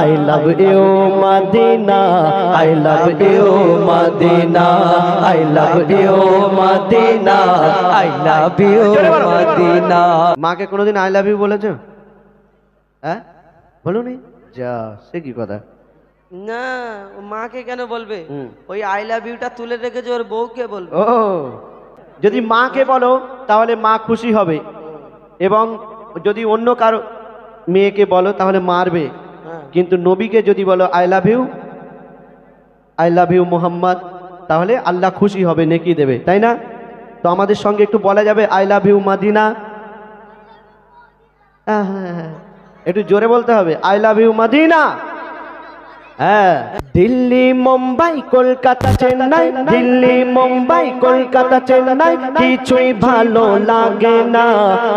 I love you Madina, I love you Madina, I love you Madina, I love you Madina। মাকে কোনোদিন I love you বলেছো? হ্যাঁ বলুনি? যা সে কি কথা? না মাকে কেন বলবে, ওই আই লাভ ইউটা তুলে রেখেছে ওর বউকে বলবে। ও যদি মাকে বলো তাহলে মা খুশি হবে, এবং যদি অন্য কারো মেয়েকে বলো তাহলে মারবে, কিন্তু নবীকে যদি বলো আই লাভ ইউ মোহাম্মদ, তাহলে আল্লাহ খুশি হবে, নেকি দেবে, তাই না? তো আমাদের সঙ্গে একটু বলা যাবে আই লাভ ইউ মাদিনা? একটু জোরে বলতে হবে আই লাভ ইউ মাদিনা। হ্যাঁ, দিল্লি মুম্বাই কলকাতা চেন্নাই, দিল্লি মুম্বাই কলকাতা চেন্নাই কিছুই ভালো লাগে না,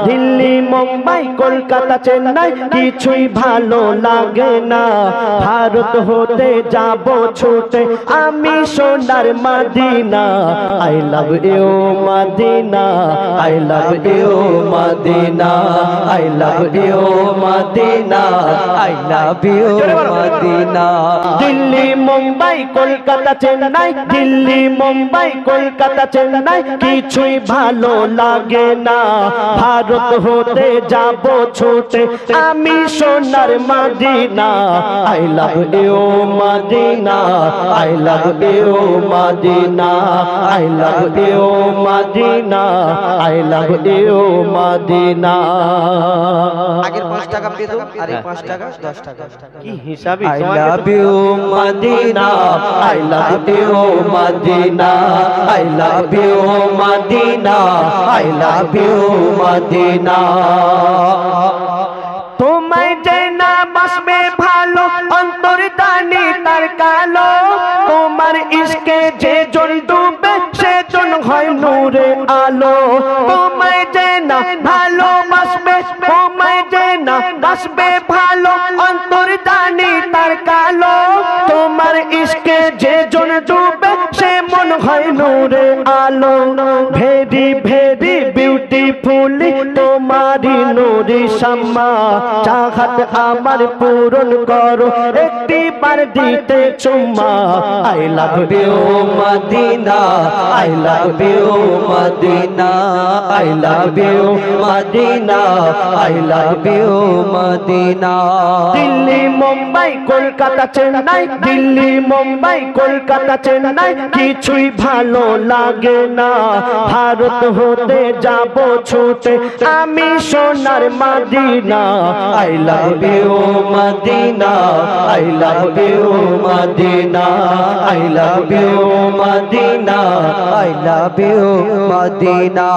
দিল্লি মুম্বাই কলকাতা চেন্নাই কিছুই ভালো লাগে না, ভারত হতে যাব ছুটে আমি সোনার Medina, I love you Medina, I love you Medina, I love you Medina, I love you Medina. Delhi Mumbai Kolkata Chennai, Delhi Mumbai Kolkata Chennai কিছুই ভালো লাগে না, ভারত হতে যাব ছুটে আমি সোনার Medina, I love you Medina, I love you Medina, I love you Medina, I love you Medina. আগের 5 টাকা দিয়ে দাও আর এই 5 টাকা 10 টাকা কি হিসাবে? I love you Medina, I love you Madina, I love you Madina, I love you Madina। তোমায় যে না বাসবে ভালো অন্তর্দানি তার কালো, তোমার ইশকে যে জন ডুবে সে জন হয় নূরে আলো, তোমায় যে না ভালোবাসবে, তোমায় যে না বাসবে ভালো অন্তর্দানি তার কালো, তোমার ইশকে যে জন ডুবে সে মন হয় নূরে আলো, ভেরি ভেরি বিউটিফুলি তোমারি নূরি শাম্মা, চাহাত আমার পূরণ করো একটি বার দিতে চুম্মা, I love you Medina, I love you Medina, I love you Medina, I love you Medina. Delhi Mumbai Kolkata Chennai, Delhi Mumbai Kolkata Chennai কিছুই ভালো লাগে না, ভারত হতে যাব ছুটে আমি সোনার Medina, I love you Medina, I love you Medina, I love you Medina, I love you Medina.